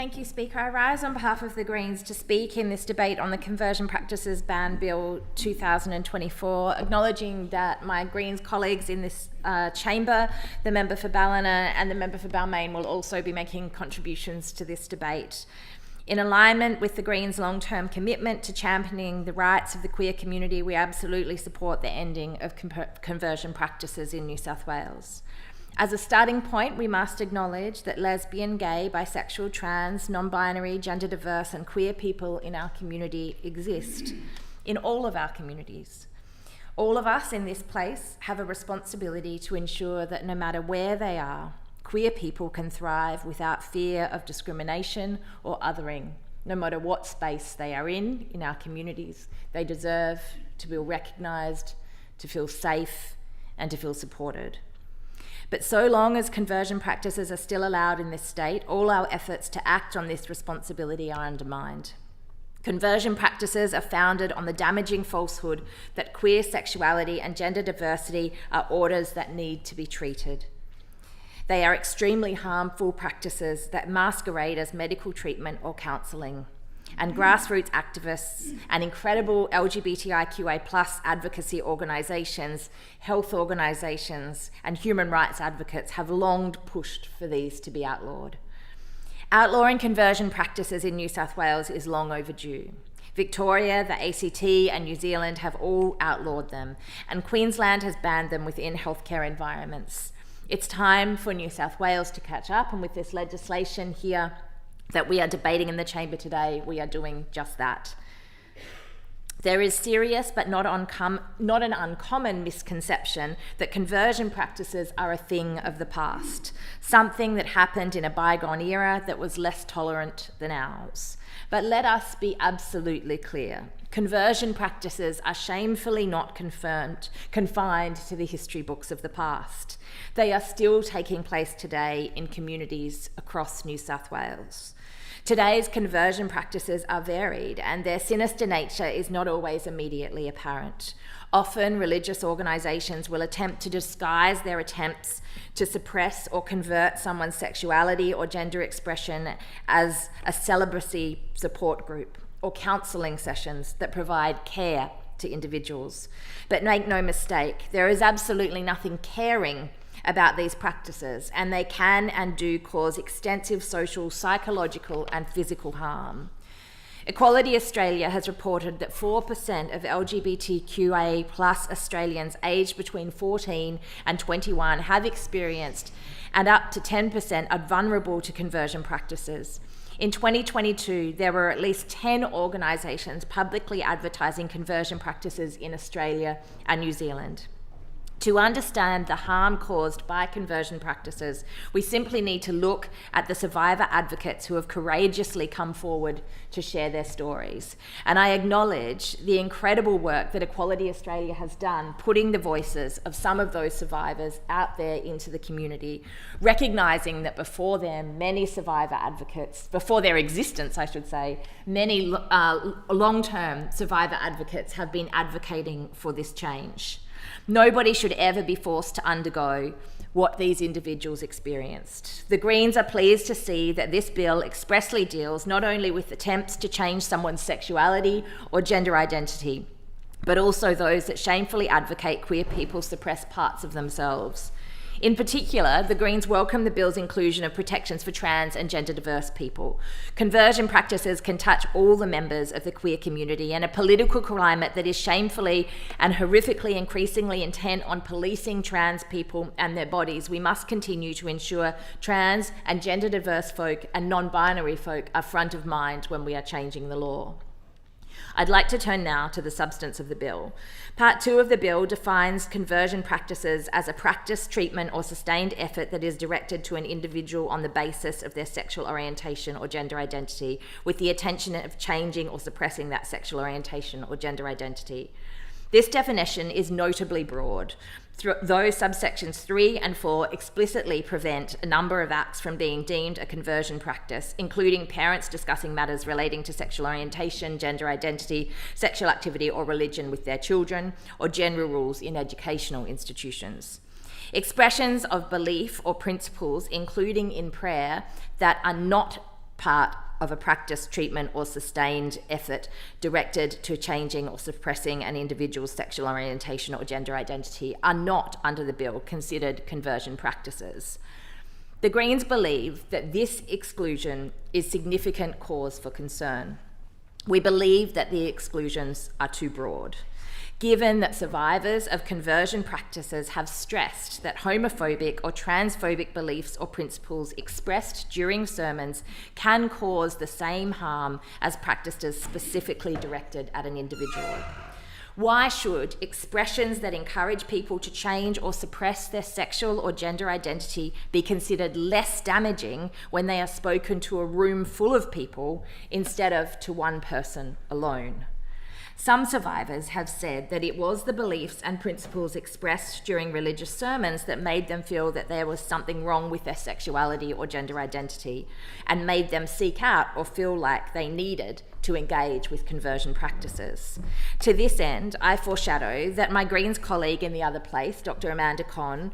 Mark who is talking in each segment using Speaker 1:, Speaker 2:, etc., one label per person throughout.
Speaker 1: Thank you, Speaker. I rise on behalf of the Greens to speak in this debate on the Conversion Practices Ban Bill 2024, acknowledging that my Greens colleagues in this chamber, the member for Ballina and the member for Balmain, will also be making contributions to this debate. In alignment with the Greens' long-term commitment to championing the rights of the queer community, we absolutely support the ending of conversion practices in New South Wales. As a starting point, we must acknowledge that lesbian, gay, bisexual, trans, non-binary, gender diverse and queer people in our community exist, in all of our communities. All of us in this place have a responsibility to ensure that no matter where they are, queer people can thrive without fear of discrimination or othering. No matter what space they are in our communities, they deserve to feel recognised, to feel safe and to feel supported. But so long as conversion practices are still allowed in this state, all our efforts to act on this responsibility are undermined. Conversion practices are founded on the damaging falsehood that queer sexuality and gender diversity are orders that need to be treated. They are extremely harmful practices that masquerade as medical treatment or counselling. And grassroots activists and incredible LGBTIQA+ advocacy organisations, health organisations and human rights advocates have long pushed for these to be outlawed. Outlawing conversion practices in New South Wales is long overdue. Victoria, the ACT and New Zealand have all outlawed them, and Queensland has banned them within healthcare environments. It's time for New South Wales to catch up, and with this legislation here that we are debating in the chamber today, we are doing just that. There is serious but not an uncommon misconception that conversion practices are a thing of the past, something that happened in a bygone era that was less tolerant than ours. But let us be absolutely clear. Conversion practices are shamefully not confined to the history books of the past. They are still taking place today in communities across New South Wales. Today's conversion practices are varied, and their sinister nature is not always immediately apparent. Often, religious organisations will attempt to disguise their attempts to suppress or convert someone's sexuality or gender expression as a celibacy support group or counselling sessions that provide care to individuals. But make no mistake, there is absolutely nothing caring about these practices, and they can and do cause extensive social, psychological and physical harm. Equality Australia has reported that 4% of LGBTQIA+ Australians aged between 14 and 21 have experienced, and up to 10% are vulnerable to conversion practices. In 2022, there were at least 10 organisations publicly advertising conversion practices in Australia and New Zealand. To understand the harm caused by conversion practices, we simply need to look at the survivor advocates who have courageously come forward to share their stories. And I acknowledge the incredible work that Equality Australia has done, putting the voices of some of those survivors out there into the community, recognising that before them, many survivor advocates, before their existence, I should say, many long-term survivor advocates have been advocating for this change. Nobody should ever be forced to undergo what these individuals experienced. The Greens are pleased to see that this bill expressly deals not only with attempts to change someone's sexuality or gender identity, but also those that shamefully advocate queer people suppress parts of themselves. In particular, the Greens welcome the bill's inclusion of protections for trans and gender diverse people. Conversion practices can touch all the members of the queer community, and a political climate that is shamefully and horrifically increasingly intent on policing trans people and their bodies. We must continue to ensure trans and gender diverse folk and non-binary folk are front of mind when we are changing the law. I'd like to turn now to the substance of the bill. Part 2 of the bill defines conversion practices as a practice, treatment or sustained effort that is directed to an individual on the basis of their sexual orientation or gender identity, with the intention of changing or suppressing that sexual orientation or gender identity. This definition is notably broad, though subsections 3 and 4 explicitly prevent a number of acts from being deemed a conversion practice, including parents discussing matters relating to sexual orientation, gender identity, sexual activity or religion with their children, or general rules in educational institutions. Expressions of belief or principles, including in prayer, that are not part of a practice, treatment, or sustained effort directed to changing or suppressing an individual's sexual orientation or gender identity are not, under the bill, considered conversion practices. The Greens believe that this exclusion is significant cause for concern. We believe that the exclusions are too broad, given that survivors of conversion practices have stressed that homophobic or transphobic beliefs or principles expressed during sermons can cause the same harm as practices specifically directed at an individual. Why should expressions that encourage people to change or suppress their sexual or gender identity be considered less damaging when they are spoken to a room full of people instead of to one person alone? Some survivors have said that it was the beliefs and principles expressed during religious sermons that made them feel that there was something wrong with their sexuality or gender identity and made them seek out or feel like they needed to engage with conversion practices. To this end, I foreshadow that my Greens colleague in the other place, Dr. Amanda Conn,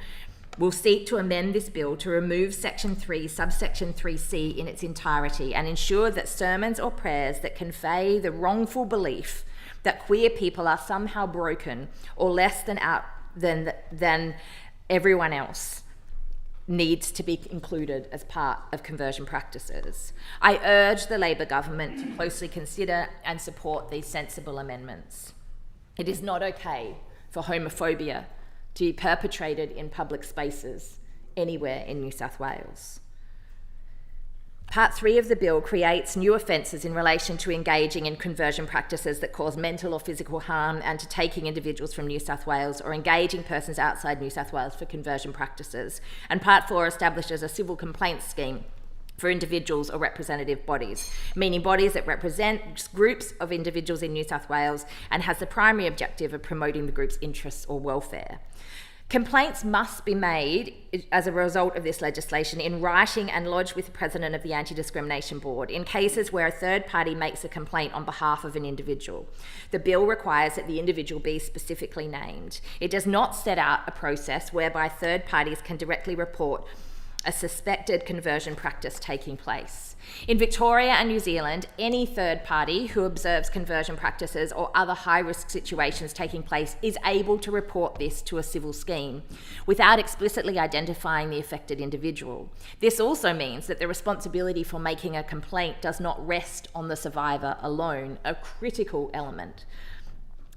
Speaker 1: will seek to amend this bill to remove Section 3, subsection 3C in its entirety and ensure that sermons or prayers that convey the wrongful belief that queer people are somehow broken or less than everyone else needs to be included as part of conversion practices. I urge the Labor government to closely consider and support these sensible amendments. It is not okay for homophobia to be perpetrated in public spaces anywhere in New South Wales. Part 3 of the bill creates new offences in relation to engaging in conversion practices that cause mental or physical harm and to taking individuals from New South Wales or engaging persons outside New South Wales for conversion practices. And Part 4 establishes a civil complaints scheme for individuals or representative bodies, meaning bodies that represent groups of individuals in New South Wales and has the primary objective of promoting the group's interests or welfare. Complaints must be made as a result of this legislation in writing and lodged with the President of the Anti-Discrimination Board in cases where a third party makes a complaint on behalf of an individual. The bill requires that the individual be specifically named. It does not set out a process whereby third parties can directly report a suspected conversion practice taking place. In Victoria and New Zealand, any third party who observes conversion practices or other high-risk situations taking place is able to report this to a civil scheme without explicitly identifying the affected individual. This also means that the responsibility for making a complaint does not rest on the survivor alone, a critical element.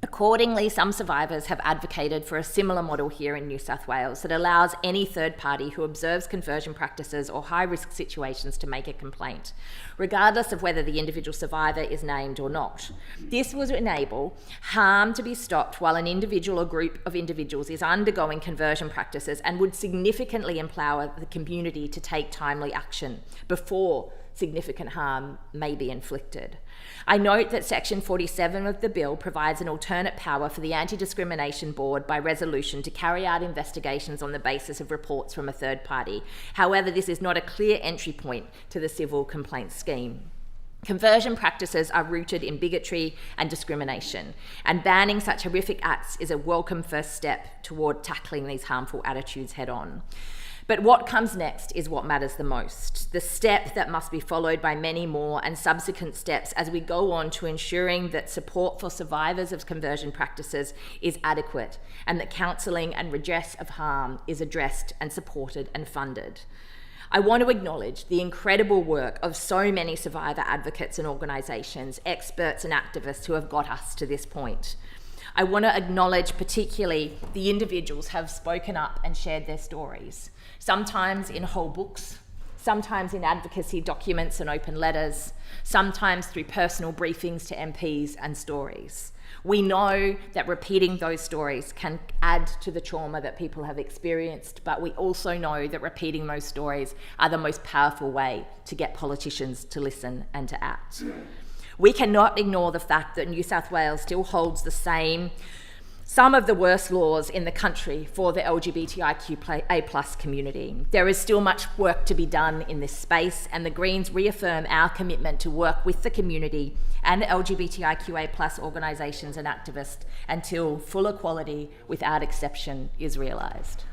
Speaker 1: Accordingly, some survivors have advocated for a similar model here in New South Wales that allows any third party who observes conversion practices or high-risk situations to make a complaint, regardless of whether the individual survivor is named or not. This would enable harm to be stopped while an individual or group of individuals is undergoing conversion practices and would significantly empower the community to take timely action before significant harm may be inflicted. I note that Section 47 of the bill provides an alternate power for the Anti-Discrimination Board by resolution to carry out investigations on the basis of reports from a third party. However, this is not a clear entry point to the civil complaint scheme. Conversion practices are rooted in bigotry and discrimination, and banning such horrific acts is a welcome first step toward tackling these harmful attitudes head on. But what comes next is what matters the most, the step that must be followed by many more and subsequent steps as we go on to ensuring that support for survivors of conversion practices is adequate and that counselling and redress of harm is addressed and supported and funded. I want to acknowledge the incredible work of so many survivor advocates and organisations, experts and activists who have got us to this point. I want to acknowledge particularly the individuals who have spoken up and shared their stories, sometimes in whole books, sometimes in advocacy documents and open letters, sometimes through personal briefings to MPs and stories. We know that repeating those stories can add to the trauma that people have experienced, but we also know that repeating those stories are the most powerful way to get politicians to listen and to act. We cannot ignore the fact that New South Wales still holds some of the worst laws in the country for the LGBTIQA+ community. There is still much work to be done in this space, and the Greens reaffirm our commitment to work with the community and LGBTIQA+ organisations and activists until full equality without exception is realised.